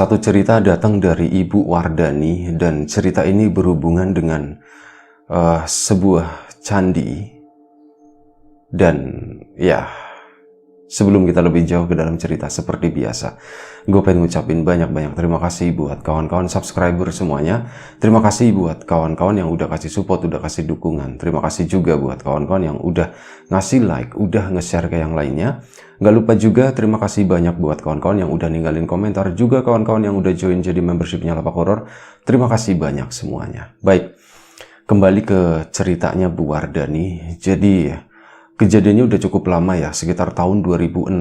Satu cerita datang dari Ibu Wardani dan cerita ini berhubungan dengan sebuah candi. Dan ya, sebelum kita lebih jauh ke dalam cerita, seperti biasa, gue pengen ngucapin banyak-banyak terima kasih buat kawan-kawan subscriber semuanya. Terima kasih buat kawan-kawan yang udah kasih support, udah kasih dukungan. Terima kasih juga buat kawan-kawan yang udah ngasih like, udah nge-share ke yang lainnya. Gak lupa juga terima kasih banyak buat kawan-kawan yang udah ninggalin komentar, juga kawan-kawan yang udah join jadi membershipnya Lapak Horor. Terima kasih banyak semuanya. Baik, kembali ke ceritanya Bu Wardani. Jadi kejadiannya udah cukup lama ya, sekitar tahun 2006.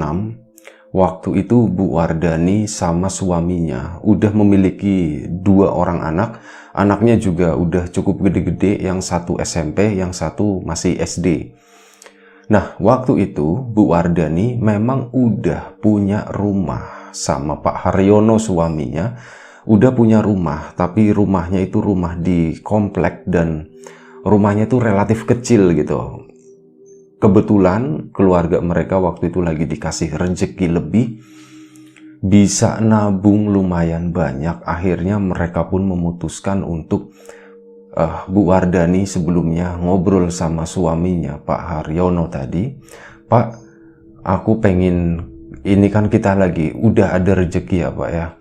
Waktu itu Bu Wardani sama suaminya udah memiliki 2 orang anak. Anaknya juga udah cukup gede-gede, yang satu SMP, yang satu masih SD. Nah, waktu itu Bu Wardani memang udah punya rumah sama Pak Haryono suaminya. Udah punya rumah, tapi rumahnya itu rumah di komplek dan rumahnya itu relatif kecil gitu. Kebetulan keluarga mereka waktu itu lagi dikasih rezeki lebih, bisa nabung lumayan banyak. Akhirnya mereka pun memutuskan untuk Bu Wardani sebelumnya ngobrol sama suaminya Pak Haryono tadi. Pak, aku pengen, ini kan kita lagi udah ada rezeki ya Pak ya.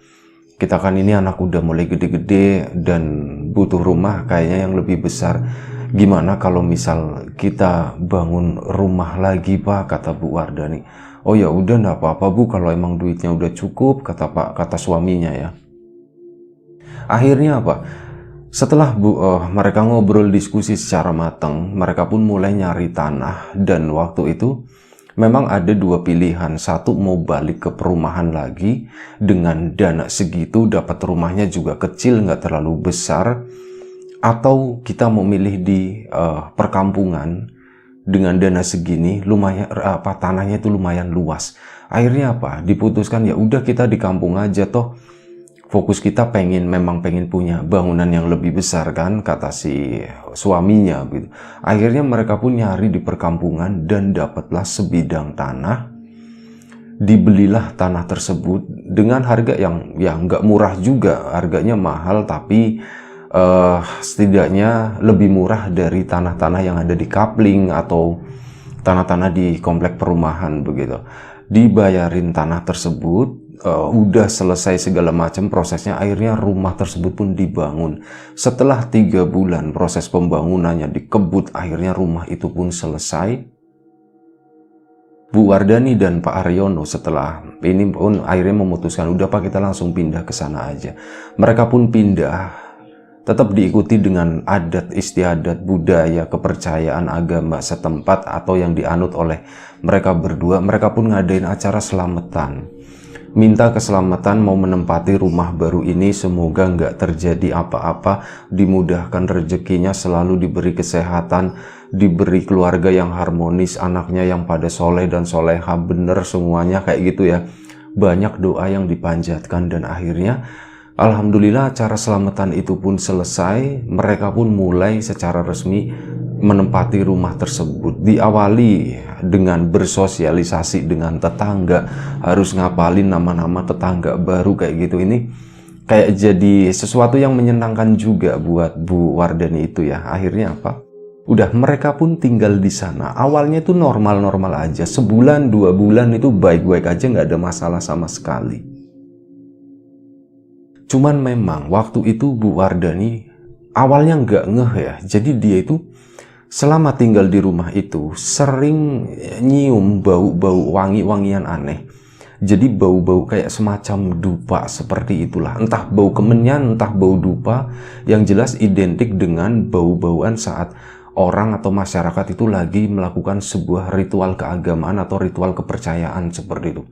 Kita kan ini anak udah mulai gede-gede dan butuh rumah kayaknya yang lebih besar. Gimana kalau misal kita bangun rumah lagi Pak, kata Bu Wardani. Oh ya udah, enggak apa-apa Bu, kalau emang duitnya udah cukup, kata suaminya ya. Akhirnya apa? Setelah mereka ngobrol diskusi secara matang, mereka pun mulai nyari tanah. Dan waktu itu memang ada 2 pilihan. Satu, mau balik ke perumahan lagi dengan dana segitu, dapat rumahnya juga kecil, nggak terlalu besar. Atau kita mau milih di perkampungan dengan dana segini, lumayan tanahnya itu lumayan luas. Akhirnya apa? Diputuskan ya udah kita di kampung aja, toh fokus kita memang pengen punya bangunan yang lebih besar kan, kata si suaminya gitu. Akhirnya mereka pun nyari di perkampungan dan dapatlah sebidang tanah. Dibelilah tanah tersebut dengan harga yang ya nggak murah juga, harganya mahal, tapi setidaknya lebih murah dari tanah-tanah yang ada di Kapling atau tanah-tanah di komplek perumahan begitu. Dibayarin tanah tersebut. Udah selesai segala macam prosesnya, akhirnya rumah tersebut pun dibangun. Setelah 3 bulan proses pembangunannya dikebut, akhirnya rumah itu pun selesai. Bu Wardani dan Pak Haryono setelah ini pun akhirnya memutuskan udah Pak, kita langsung pindah ke sana aja. Mereka pun pindah, tetap diikuti dengan adat istiadat, budaya, kepercayaan agama setempat atau yang dianut oleh mereka berdua. Mereka pun ngadain acara selamatan, minta keselamatan mau menempati rumah baru ini, semoga nggak terjadi apa-apa, dimudahkan rezekinya, selalu diberi kesehatan, diberi keluarga yang harmonis, anaknya yang pada soleh dan soleha, bener semuanya kayak gitu ya. Banyak doa yang dipanjatkan dan akhirnya alhamdulillah acara selamatan itu pun selesai. Mereka pun mulai secara resmi menempati rumah tersebut. Diawali dengan bersosialisasi dengan tetangga, harus ngapalin nama-nama tetangga baru kayak gitu. Ini kayak jadi sesuatu yang menyenangkan juga buat Bu Wardani itu ya. Akhirnya apa? Udah mereka pun tinggal di sana. Awalnya itu normal-normal aja, sebulan 2 bulan itu baik-baik aja, nggak ada masalah sama sekali. Cuman memang waktu itu Bu Wardani awalnya nggak ngeh ya. Jadi dia itu selama tinggal di rumah itu sering nyium bau-bau wangi-wangian aneh. Jadi bau-bau kayak semacam dupa seperti itulah. Entah bau kemenyan, entah bau dupa, yang jelas identik dengan bau-bauan saat orang atau masyarakat itu lagi melakukan sebuah ritual keagamaan atau ritual kepercayaan seperti itu.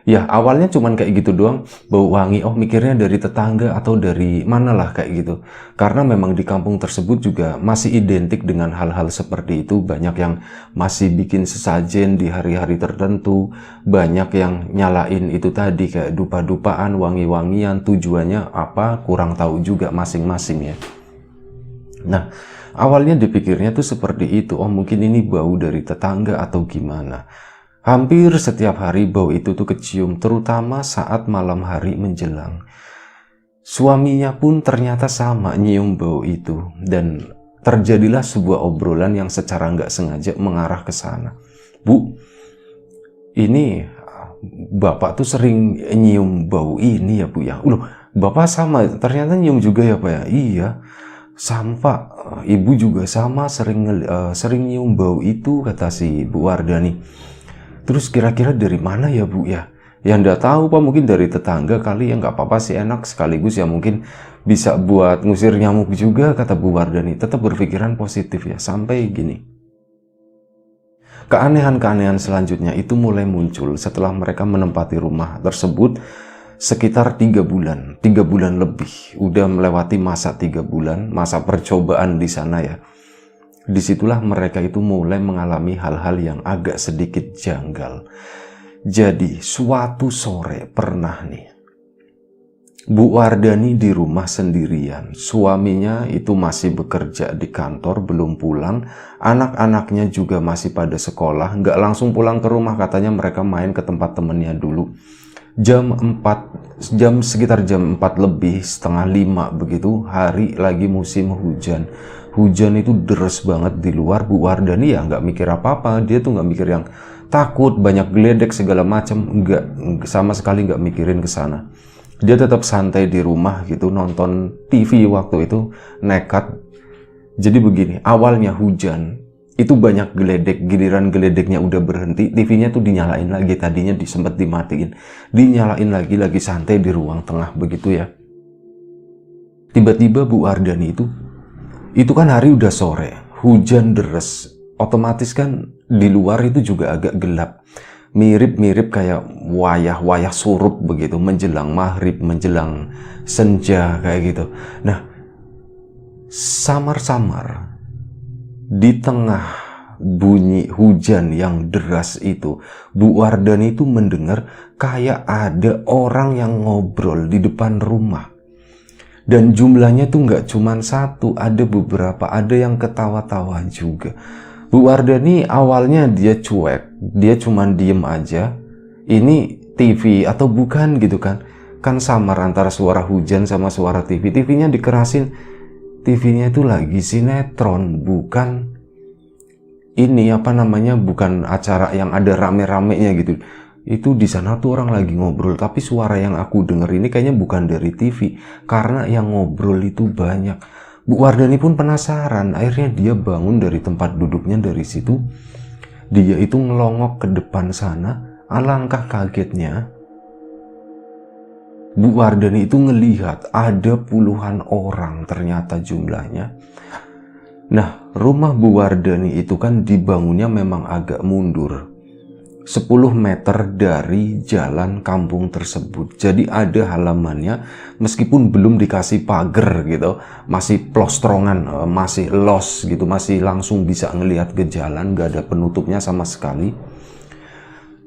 Ya awalnya cuman kayak gitu doang, bau wangi, oh mikirnya dari tetangga atau dari manalah kayak gitu. Karena memang di kampung tersebut juga masih identik dengan hal-hal seperti itu. Banyak yang masih bikin sesajen di hari-hari tertentu, banyak yang nyalain itu tadi kayak dupa-dupaan, wangi-wangian, tujuannya apa kurang tahu juga masing-masing ya. Nah awalnya dipikirnya tuh seperti itu, oh mungkin ini bau dari tetangga atau gimana. Hampir setiap hari bau itu tuh kecium, terutama saat malam hari menjelang. Suaminya pun ternyata sama nyium bau itu, dan terjadilah sebuah obrolan yang secara nggak sengaja mengarah ke sana. Bu, ini Bapak tuh sering nyium bau ini ya Bu ya? Loh, Bapak sama, ternyata nyium juga ya Pak ya? Iya, sama Pak, Ibu juga sama sering nyium bau itu, kata si Bu Wardani. Terus kira-kira dari mana ya Bu ya? Ya nggak tahu Pak, mungkin dari tetangga kali ya, nggak apa-apa sih, enak sekaligus ya mungkin bisa buat ngusir nyamuk juga, kata Bu Wardani. Tetap berpikiran positif ya, sampai gini. Keanehan-keanehan selanjutnya itu mulai muncul setelah mereka menempati rumah tersebut sekitar 3 bulan. 3 bulan lebih, udah melewati masa 3 bulan, masa percobaan di sana ya. Disitulah mereka itu mulai mengalami hal-hal yang agak sedikit janggal. Jadi suatu sore pernah nih, Bu Wardani di rumah sendirian. Suaminya itu masih bekerja di kantor, belum pulang. Anak-anaknya juga masih pada sekolah, nggak langsung pulang ke rumah, katanya mereka main ke tempat temennya dulu. Sekitar jam 4 lebih, setengah 5 begitu, hari lagi musim hujan. Hujan itu deras banget di luar. Bu Wardani ya nggak mikir apa-apa, dia tuh nggak mikir yang takut, banyak geledek segala macam, nggak, sama sekali nggak mikirin ke sana. Dia tetap santai di rumah gitu, nonton TV waktu itu, nekat. Jadi begini, awalnya hujan, itu banyak geledek, giliran geledeknya udah berhenti, TV-nya tuh dinyalain lagi, tadinya sempat dimatiin, dinyalain lagi santai di ruang tengah begitu ya. Tiba-tiba Bu Wardani itu kan hari udah sore, hujan deras, otomatis kan di luar itu juga agak gelap, mirip-mirip kayak wayah-wayah surup begitu, menjelang maghrib, menjelang senja kayak gitu. Nah, samar-samar di tengah bunyi hujan yang deras itu, Bu Wardani itu mendengar kayak ada orang yang ngobrol di depan rumah. Dan jumlahnya tuh nggak cuma satu, ada beberapa, ada yang ketawa-tawa juga. Bu Wardani awalnya dia cuek, dia cuma diem aja. Ini TV atau bukan gitu kan? Kan samar antara suara hujan sama suara TV. TV-nya dikerasin, TV-nya itu lagi sinetron, bukan ini apa namanya, bukan acara yang ada rame-ramenya gitu. Itu di sana tuh orang lagi ngobrol, tapi suara yang aku denger ini kayaknya bukan dari TV, karena yang ngobrol itu banyak. Bu Wardani pun penasaran, akhirnya dia bangun dari tempat duduknya dari situ. Dia itu ngelongok ke depan sana, alangkah kagetnya. Bu Wardani itu ngelihat ada puluhan orang ternyata jumlahnya. Nah, rumah Bu Wardani itu kan dibangunnya memang agak mundur, 10 meter dari jalan kampung tersebut. Jadi ada halamannya, meskipun belum dikasih pagar gitu, masih plostrongan, masih los gitu, masih langsung bisa ngelihat ke jalan, gak ada penutupnya sama sekali.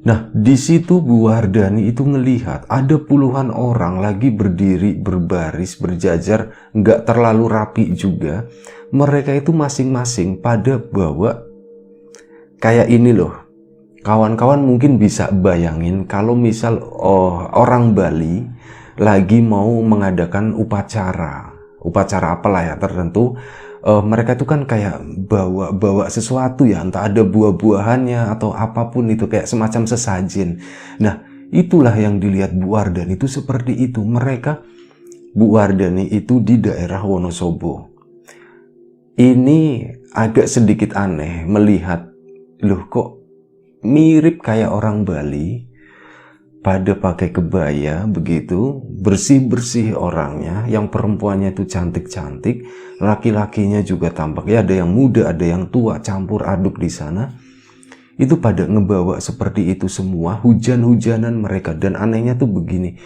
Nah, di situ Bu Wardani itu ngelihat ada puluhan orang lagi berdiri berbaris berjajar, nggak terlalu rapi juga. Mereka itu masing-masing pada bawa kayak ini loh. Kawan-kawan mungkin bisa bayangin kalau misal orang Bali lagi mau mengadakan upacara apalah ya tertentu, mereka itu kan kayak bawa sesuatu ya, entah ada buah-buahannya atau apapun itu, kayak semacam sesajen. Nah, itulah yang dilihat Bu Wardani itu seperti itu. Bu Wardani itu di daerah Wonosobo. Ini agak sedikit aneh melihat, loh kok mirip kayak orang Bali, pada pakai kebaya begitu, bersih-bersih orangnya, yang perempuannya itu cantik-cantik, laki-lakinya juga tampaknya ada yang muda, ada yang tua, campur aduk di sana. Itu pada ngebawa seperti itu semua, hujan-hujanan mereka. Dan anehnya tuh begini,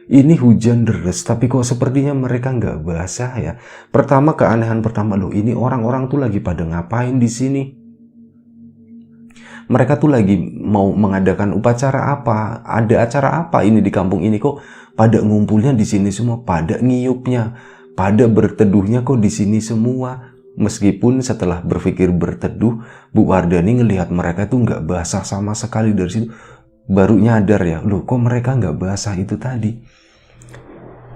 ini hujan deras, tapi kok sepertinya mereka nggak basah ya. Pertama, keanehan pertama, loh ini orang-orang tuh lagi pada ngapain di sini? Mereka tuh lagi mau mengadakan upacara apa? Ada acara apa ini di kampung ini, kok pada ngumpulnya di sini semua, pada ngiyupnya, pada berteduhnya kok di sini semua? Meskipun setelah berpikir berteduh, Bu Wardani ngelihat mereka itu nggak basah sama sekali. Dari situ baru nyadar ya, loh kok mereka nggak basah itu tadi.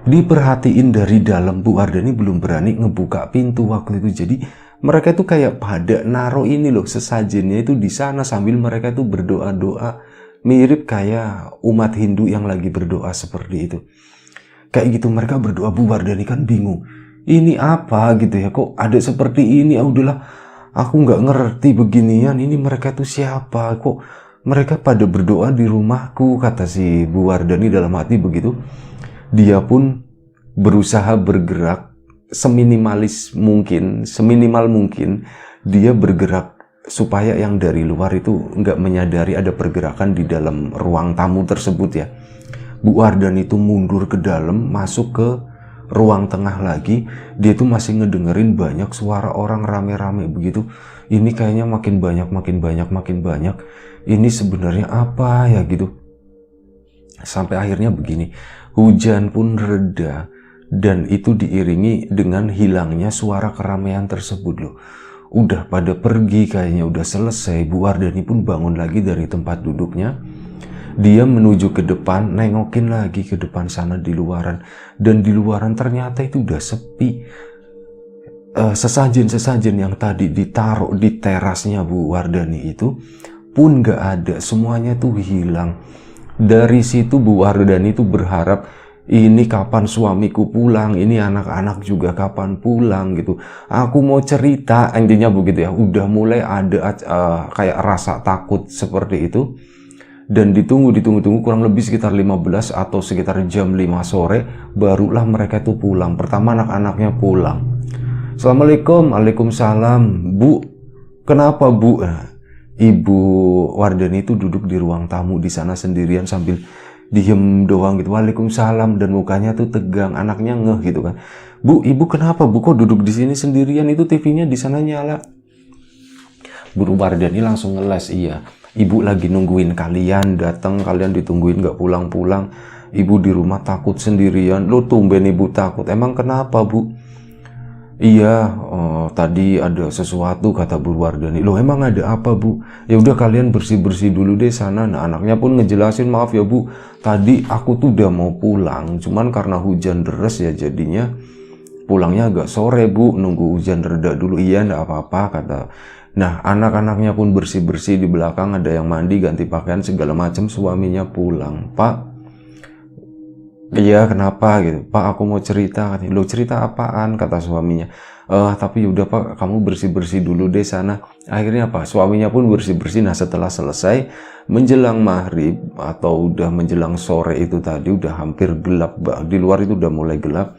Diperhatiin dari dalam, Bu Wardani belum berani ngebuka pintu waktu itu. Jadi mereka itu kayak pada naruh ini loh, sesajennya itu di sana sambil mereka itu berdoa-doa. Mirip kayak umat Hindu yang lagi berdoa seperti itu. Kayak gitu mereka berdoa, Bu Wardani kan bingung. Ini apa gitu ya, kok ada seperti ini? Udahlah, aku nggak ngerti beginian. Ini mereka tuh siapa? Kok mereka pada berdoa di rumahku? Kata si Bu Wardani dalam hati begitu. Dia pun berusaha bergerak seminimal mungkin. Dia bergerak supaya yang dari luar itu nggak menyadari ada pergerakan di dalam ruang tamu tersebut ya. Bu Wardani itu mundur ke dalam, masuk ke ruang tengah lagi. Dia tuh masih ngedengerin banyak suara orang rame-rame begitu. Ini kayaknya makin banyak. Ini sebenarnya apa ya gitu. Sampai akhirnya begini, hujan pun reda dan itu diiringi dengan hilangnya suara keramaian tersebut loh. Udah pada pergi kayaknya, udah selesai. Bu Wardani pun bangun lagi dari tempat duduknya. Dia menuju ke depan, nengokin lagi ke depan sana di luaran. Dan di luaran ternyata itu udah sepi. Sesajen-sesajen yang tadi ditaruh di terasnya Bu Wardani itu pun gak ada. Semuanya tuh hilang. Dari situ Bu Wardani itu berharap, ini kapan suamiku pulang, ini anak-anak juga kapan pulang gitu. Aku mau cerita, intinya begitu ya. Udah mulai ada kayak rasa takut seperti itu. Dan ditunggu kurang lebih sekitar 15 atau sekitar jam 5 sore barulah mereka itu pulang. Pertama anak-anaknya pulang. Assalamualaikum, waalaikumsalam. Bu, kenapa Bu? Ibu Wardani itu duduk di ruang tamu di sana sendirian sambil diem doang gitu. Waalaikumsalam, dan mukanya tuh tegang, anaknya ngeh gitu kan. Bu, ibu kenapa Bu, kok duduk di sini sendirian? Itu TV-nya di sana nyala. Bu Wardani langsung ngeles, iya. Ibu lagi nungguin kalian datang, kalian ditungguin gak pulang-pulang. Ibu di rumah takut sendirian. Lo tumben ibu takut. Emang kenapa Bu? Iya, tadi ada sesuatu, kata Bu Wardani. Loh emang ada apa Bu? Ya udah kalian bersih-bersih dulu deh sana. Nah anaknya pun ngejelasin, maaf ya Bu, tadi aku tuh udah mau pulang, cuman karena hujan deras ya jadinya pulangnya agak sore Bu, nunggu hujan reda dulu. Iya enggak apa-apa, kata. Nah anak-anaknya pun bersih-bersih di belakang, ada yang mandi, ganti pakaian segala macam. Suaminya pulang. Pak, iya kenapa gitu? Pak aku mau cerita. Lo cerita apaan? Kata suaminya. Tapi udah Pak, kamu bersih-bersih dulu deh sana. Akhirnya apa? Suaminya pun bersih-bersih. Nah setelah selesai menjelang maghrib atau udah menjelang sore itu tadi udah hampir gelap. Di luar itu udah mulai gelap.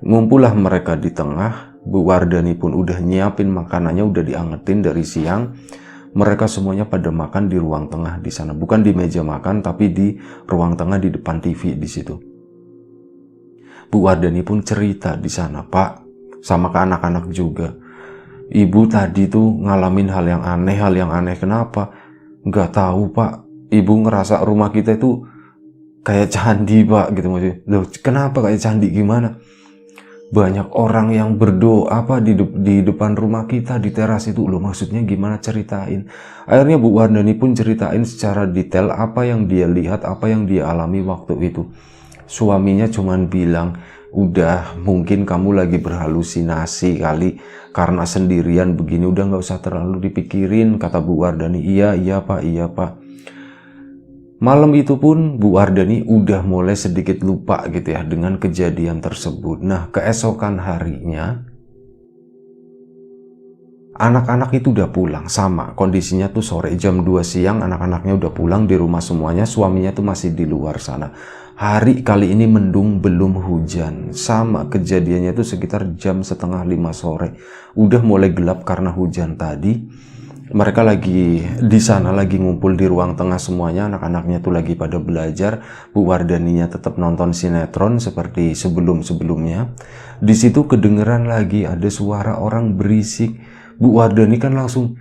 Ngumpullah mereka di tengah. Bu Wardani pun udah nyiapin makanannya, udah diangetin dari siang. Mereka semuanya pada makan di ruang tengah di sana, bukan di meja makan, tapi di ruang tengah di depan TV di situ. Bu Wardani pun cerita di sana, Pak, sama ke anak-anak juga. Ibu tadi tuh ngalamin hal yang aneh. Kenapa? Nggak tahu Pak. Ibu ngerasa rumah kita itu kayak candi Pak, gitu maksudnya. Loh, kenapa kayak candi gimana? Banyak orang yang berdoa apa di depan rumah kita di teras itu. Loh maksudnya gimana, ceritain. Akhirnya Bu Wardani pun ceritain secara detail apa yang dia lihat, apa yang dia alami waktu itu. Suaminya cuman bilang, udah mungkin kamu lagi berhalusinasi kali karena sendirian begini, udah nggak usah terlalu dipikirin, kata Bu Wardani. Iya Pak. Malam itu pun Bu Wardani udah mulai sedikit lupa gitu ya dengan kejadian tersebut. Nah keesokan harinya anak-anak itu udah pulang, sama kondisinya tuh sore jam 2 siang anak-anaknya udah pulang di rumah semuanya, suaminya tuh masih di luar sana. Hari kali ini mendung, belum hujan. Sama kejadiannya tuh sekitar jam setengah 5 sore. Udah mulai gelap karena hujan tadi. Mereka lagi di sana, lagi ngumpul di ruang tengah semuanya. Anak-anaknya tuh lagi pada belajar. Bu Wardaninya tetap nonton sinetron seperti sebelum-sebelumnya. Di situ kedengeran lagi ada suara orang berisik. Bu Wardani kan langsung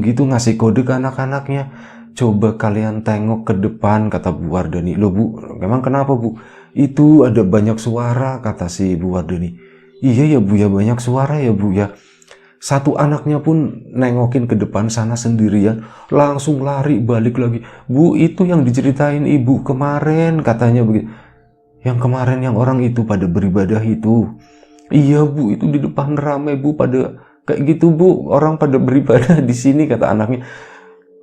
gitu ngasih kode ke anak-anaknya. Coba kalian tengok ke depan, kata Bu Wardani. Loh Bu, memang kenapa Bu? Itu ada banyak suara, kata si Bu Wardani. Iya ya Bu ya, banyak suara ya Bu ya. Satu anaknya pun nengokin ke depan sana sendirian, langsung lari balik lagi. Bu, itu yang diceritain ibu kemarin, katanya begitu. Yang kemarin yang orang itu pada beribadah itu. Iya Bu, itu di depan rame Bu, pada kayak gitu Bu, orang pada beribadah di sini, kata anaknya.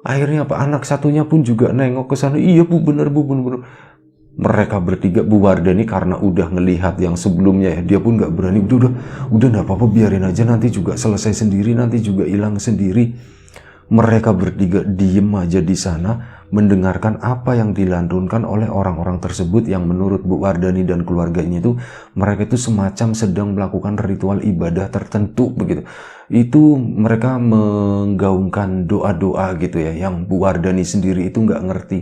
Akhirnya apa, anak satunya pun juga nengok ke sana. Iya Bu, bener Bu, bener. Mereka bertiga, Bu Wardani karena udah ngelihat yang sebelumnya ya, dia pun nggak berani. Udah nggak apa-apa, biarin aja, nanti juga selesai sendiri, nanti juga hilang sendiri. Mereka bertiga diem aja di sana mendengarkan apa yang dilantunkan oleh orang-orang tersebut yang menurut Bu Wardani dan keluarganya itu mereka itu semacam sedang melakukan ritual ibadah tertentu begitu. Itu mereka menggaungkan doa-doa gitu ya, yang Bu Wardani sendiri itu nggak ngerti.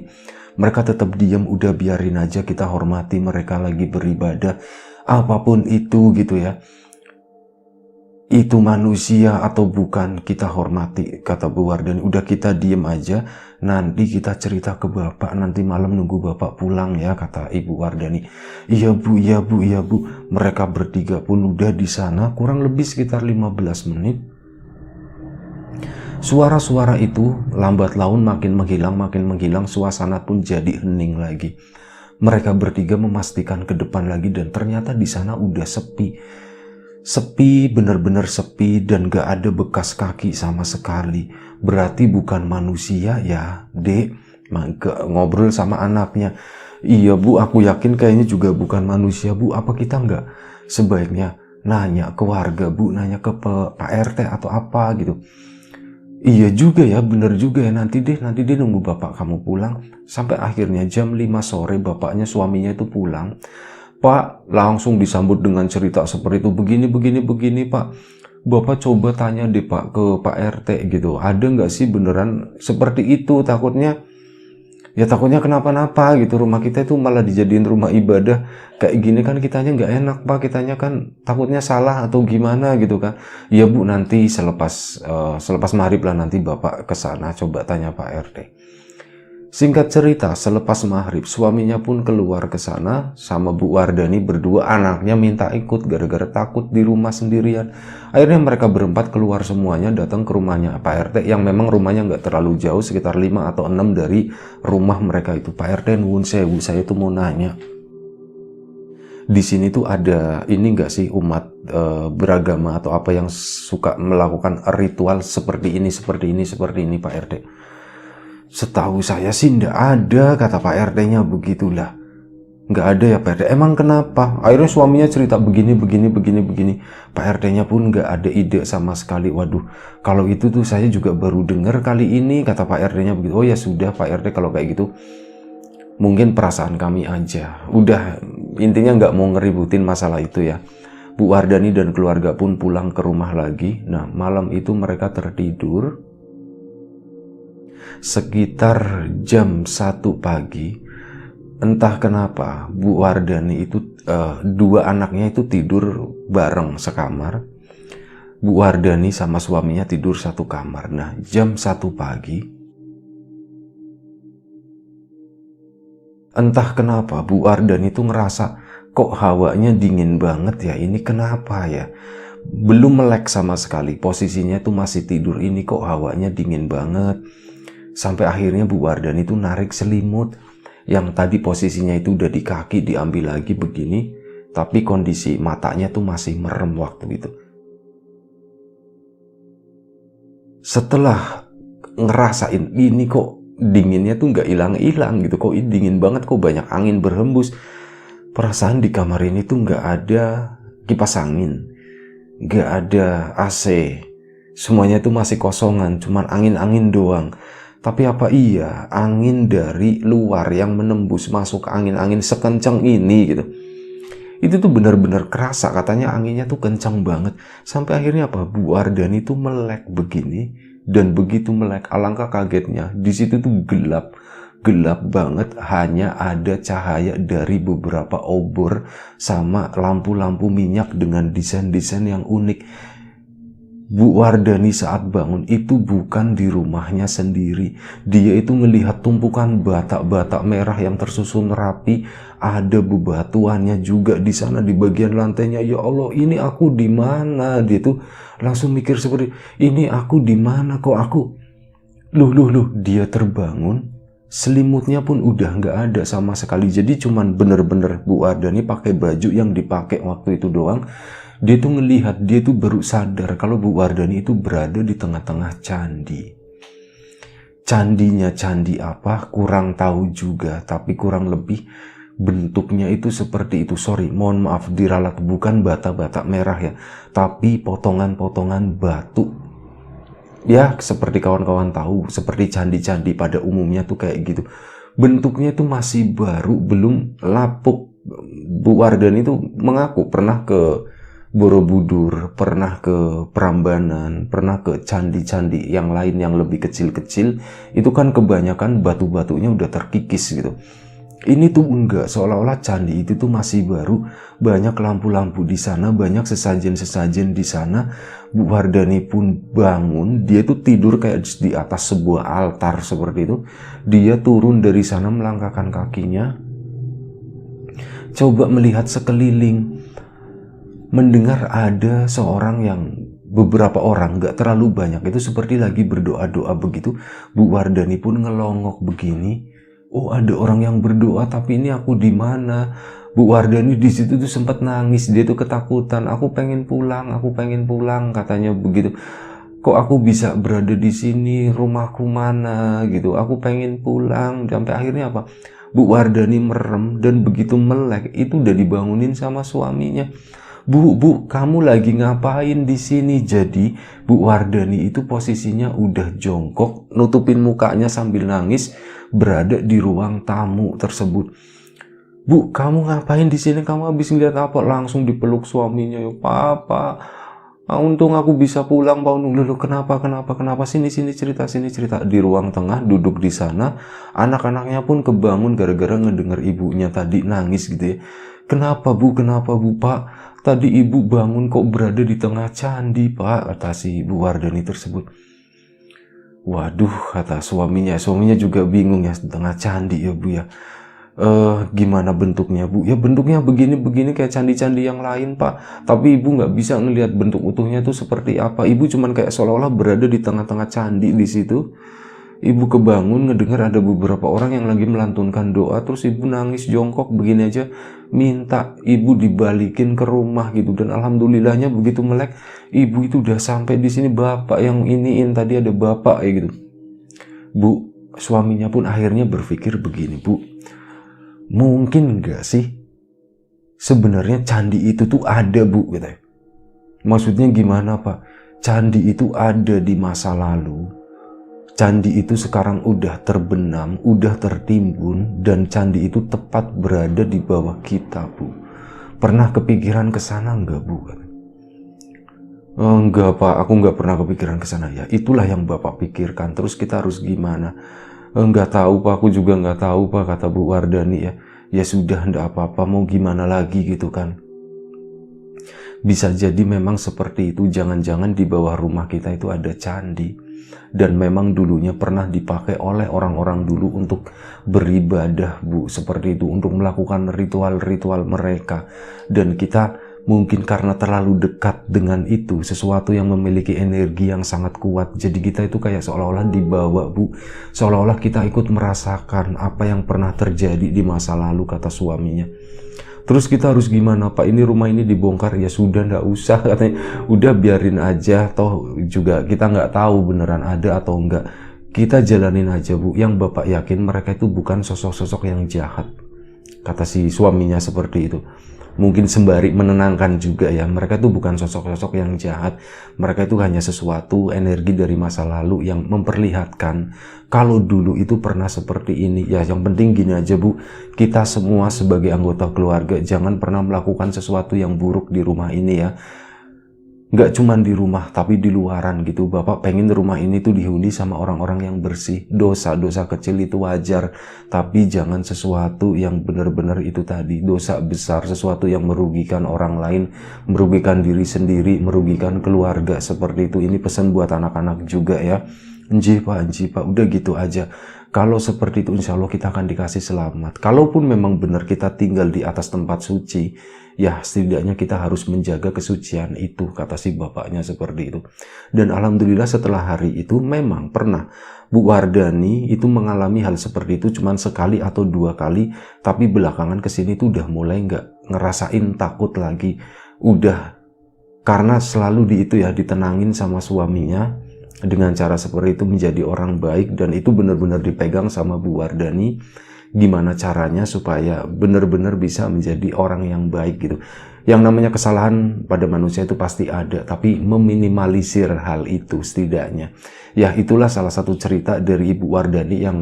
Mereka tetap diam, udah biarin aja, kita hormati mereka lagi beribadah. Apapun itu gitu ya. Itu manusia atau bukan, kita hormati, kata Bu Wardani. Udah kita diem aja, nanti kita cerita ke Bapak, nanti malam nunggu Bapak pulang ya, kata Ibu Wardani. Iya Bu, iya Bu, iya Bu. Mereka bertiga pun udah di sana kurang lebih sekitar 15 menit. Suara-suara itu lambat laun makin menghilang, suasana pun jadi hening lagi. Mereka bertiga memastikan ke depan lagi dan ternyata di sana udah sepi. Sepi, bener-bener sepi, dan gak ada bekas kaki sama sekali. Berarti bukan manusia ya, Dek. Ngobrol sama anaknya. Iya Bu, aku yakin kayaknya juga bukan manusia Bu. Apa kita nggak sebaiknya nanya ke warga Bu, nanya ke Pak RT atau apa gitu. Iya juga ya, bener juga ya, nanti deh nunggu bapak kamu pulang. Sampai akhirnya jam 5 sore bapaknya, suaminya itu pulang. Pak, langsung disambut dengan cerita seperti itu, begini Pak. Bapak coba tanya deh Pak ke Pak RT gitu, ada nggak sih beneran seperti itu, takutnya kenapa-napa gitu, rumah kita itu malah dijadiin rumah ibadah kayak gini kan, kitanya nggak enak Pak, kitanya kan takutnya salah atau gimana gitu kan. Ya Bu, nanti selepas maghrib lah, nanti Bapak kesana coba tanya Pak RT. Singkat cerita, selepas maghrib suaminya pun keluar ke sana sama Bu Wardani berdua, anaknya minta ikut gara-gara takut di rumah sendirian. Akhirnya mereka berempat keluar semuanya, datang ke rumahnya Pak RT yang memang rumahnya nggak terlalu jauh, sekitar 5 atau 6 dari rumah mereka itu. Pak RT, nuwun sewu, saya tuh mau nanya, di sini tuh ada ini nggak sih umat beragama atau apa yang suka melakukan ritual seperti ini Pak RT? Setahu saya sih nggak ada, kata Pak RT-nya. Begitulah, nggak ada ya Pak RT. Emang kenapa? Akhirnya suaminya cerita begini. Pak RT-nya pun nggak ada ide sama sekali. Waduh, kalau itu tuh saya juga baru dengar kali ini, kata Pak RT-nya begitu. Oh ya sudah Pak RT, kalau kayak gitu mungkin perasaan kami aja. Udah, intinya nggak mau ngeributin masalah itu ya. Bu Wardani dan keluarga pun pulang ke rumah lagi. Nah, malam itu mereka tertidur. Sekitar jam 1 pagi, entah kenapa Bu Wardani itu dua anaknya itu tidur bareng sekamar. Bu Wardani sama suaminya tidur satu kamar. Nah, jam 1 pagi, entah kenapa Bu Wardani itu ngerasa kok hawanya dingin banget ya, ini kenapa ya? Belum melek sama sekali, posisinya itu masih tidur, ini kok hawanya dingin banget. Sampai akhirnya Bu Wardani itu narik selimut yang tadi posisinya itu udah di kaki, diambil lagi begini, tapi kondisi matanya tuh masih merem waktu itu. Setelah ngerasain ini kok dinginnya tuh nggak hilang-hilang gitu, kok ini dingin banget, kok banyak angin berhembus. Perasaan di kamar ini tuh nggak ada kipas angin, nggak ada AC, semuanya tuh masih kosongan, cuman angin-angin doang. Tapi apa iya angin dari luar yang menembus masuk ke angin sekencang ini gitu. Itu tuh benar-benar kerasa, katanya anginnya tuh kencang banget. Sampai akhirnya apa, Bu Wardani tuh melek begini, dan begitu melek alangkah kagetnya, di situ tuh gelap banget, hanya ada cahaya dari beberapa obor sama lampu-lampu minyak dengan desain-desain yang unik. Bu Wardani saat bangun itu bukan di rumahnya sendiri. Dia itu melihat tumpukan batak-batak merah yang tersusun rapi, ada bebatuannya juga di sana di bagian lantainya. Ya Allah, ini aku di mana? Dia tuh langsung mikir seperti, ini aku di mana kok aku? Loh, dia terbangun, selimutnya pun udah nggak ada sama sekali. Jadi cuman bener-bener Bu Wardani pakai baju yang dipakai waktu itu doang. Dia tuh ngelihat, dia tuh baru sadar kalau Bu Wardani itu berada di tengah-tengah candi. Candinya candi apa kurang tahu juga, tapi kurang lebih bentuknya itu seperti itu. Sorry, mohon maaf diralat, bukan bata-bata merah ya, tapi potongan-potongan batu. Ya, seperti kawan-kawan tahu, seperti candi-candi pada umumnya tuh kayak gitu. Bentuknya itu masih baru, belum lapuk. Bu Wardani itu mengaku pernah ke Borobudur, pernah ke Prambanan, pernah ke candi-candi yang lain yang lebih kecil-kecil. Itu kan kebanyakan batu-batunya udah terkikis gitu. Ini tuh enggak, seolah-olah candi itu tuh masih baru, banyak lampu-lampu di sana, banyak sesajen-sesajen di sana. Bu Wardani pun bangun, dia tuh tidur kayak di atas sebuah altar seperti itu. Dia turun dari sana melangkahkan kakinya, coba melihat sekeliling, mendengar ada seorang yang beberapa orang, nggak terlalu banyak, itu seperti lagi berdoa-doa begitu. Bu Wardani pun ngelongok begini, oh ada orang yang berdoa, tapi ini aku di mana? Bu Wardani di situ tuh sempat nangis, dia tuh ketakutan, aku pengen pulang katanya begitu. Kok aku bisa berada di sini, rumahku mana gitu, aku pengen pulang. Sampai akhirnya apa? Bu Wardani merem, dan begitu melek itu udah dibangunin sama suaminya. Bu, kamu lagi ngapain di sini? Jadi Bu Wardani itu posisinya udah jongkok, nutupin mukanya sambil nangis, berada di ruang tamu tersebut. Bu, kamu ngapain di sini? Kamu habis ngeliat apa? Langsung dipeluk suaminya. Ya, Papa, untung aku bisa pulang, Pak. Dulu kenapa? Sini cerita. Di ruang tengah, duduk di sana. Anak-anaknya pun kebangun gara-gara ngedenger ibunya tadi nangis gitu ya. Kenapa bu, Pak? Tadi ibu bangun kok berada di tengah candi, Pak, kata si Bu Wardani tersebut. Waduh, kata suaminya juga bingung ya, tengah candi ya Bu ya. Gimana bentuknya Bu? Ya bentuknya begini kayak candi-candi yang lain Pak, tapi ibu nggak bisa ngelihat bentuk utuhnya itu seperti apa. Ibu cuman kayak seolah-olah berada di tengah-tengah candi di situ. Ibu kebangun ngedengar ada beberapa orang yang lagi melantunkan doa, terus ibu nangis jongkok begini aja, minta ibu dibalikin ke rumah gitu. Dan alhamdulillahnya begitu melek, ibu itu udah sampai di sini. Bapak yang iniin tadi, ada bapak ya gitu. Bu, suaminya pun akhirnya berpikir begini, Bu, mungkin nggak sih sebenarnya candi itu tuh ada Bu gitu. Maksudnya gimana Pak? Candi itu ada di masa lalu. Candi itu sekarang udah terbenam, udah tertimbun, dan candi itu tepat berada di bawah kita, Bu. Pernah kepikiran ke sana enggak, Bu? Enggak, Pak, aku enggak pernah kepikiran ke sana. Ya, itulah yang Bapak pikirkan. Terus kita harus gimana? Enggak tahu, Pak, aku juga enggak tahu, Pak, kata Bu Wardani ya. Ya sudah, enggak apa-apa, mau gimana lagi gitu kan. Bisa jadi memang seperti itu, jangan-jangan di bawah rumah kita itu ada candi. Dan memang dulunya pernah dipakai oleh orang-orang dulu untuk beribadah, Bu, seperti itu, untuk melakukan ritual-ritual mereka. Dan kita mungkin karena terlalu dekat dengan itu, sesuatu yang memiliki energi yang sangat kuat, jadi kita itu kayak seolah-olah dibawa, Bu, seolah-olah kita ikut merasakan apa yang pernah terjadi di masa lalu, kata suaminya. Terus kita harus gimana Pak? Ini rumah ini dibongkar. Ya sudah, nggak usah katanya. Udah biarin aja, toh juga kita nggak tahu beneran ada atau enggak. Kita jalanin aja Bu. Yang Bapak yakin mereka itu bukan sosok-sosok yang jahat, kata si suaminya seperti itu. Mungkin sembari menenangkan juga ya, mereka itu bukan sosok-sosok yang jahat. Mereka itu hanya sesuatu energi dari masa lalu yang memperlihatkan kalau dulu itu pernah seperti ini. Ya yang penting gini aja Bu, kita semua sebagai anggota keluarga jangan pernah melakukan sesuatu yang buruk di rumah ini ya. Nggak cuma di rumah, tapi di luaran gitu. Bapak pengen rumah ini tuh dihuni sama orang-orang yang bersih. Dosa-dosa kecil itu wajar, tapi jangan sesuatu yang benar-benar itu tadi, dosa besar, sesuatu yang merugikan orang lain, merugikan diri sendiri, merugikan keluarga seperti itu. Ini pesan buat anak-anak juga ya. Enji Pak, udah gitu aja. Kalau seperti itu insya Allah kita akan dikasih selamat. Kalaupun memang benar kita tinggal di atas tempat suci, ya setidaknya kita harus menjaga kesucian itu, kata si bapaknya seperti itu. Dan alhamdulillah setelah hari itu memang pernah Bu Wardani itu mengalami hal seperti itu cuman sekali atau 2 kali, tapi belakangan kesini tuh udah mulai nggak ngerasain takut lagi. Udah, karena selalu ditenangin sama suaminya dengan cara seperti itu menjadi orang baik, dan itu benar-benar dipegang sama Bu Wardani gimana caranya supaya benar-benar bisa menjadi orang yang baik gitu. Yang namanya kesalahan pada manusia itu pasti ada, tapi meminimalisir hal itu setidaknya. Ya itulah salah satu cerita dari Ibu Wardani yang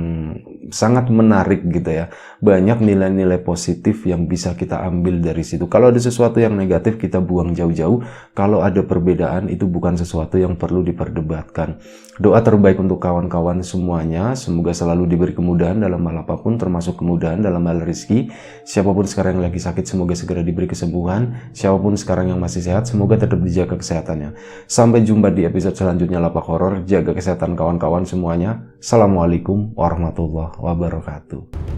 sangat menarik gitu ya. Banyak nilai-nilai positif yang bisa kita ambil dari situ. Kalau ada sesuatu yang negatif kita buang jauh-jauh. Kalau ada perbedaan itu bukan sesuatu yang perlu diperdebatkan. Doa terbaik untuk kawan-kawan semuanya. Semoga selalu diberi kemudahan dalam hal apapun, termasuk kemudahan dalam hal rezeki. Siapapun sekarang yang lagi sakit semoga segera diberi kesembuhan. Siapapun sekarang yang masih sehat semoga tetap dijaga kesehatannya. Sampai jumpa di episode selanjutnya Lapak Horor. Jaga kesehatan kawan-kawan semuanya. Assalamualaikum warahmatullahi wabarakatuh.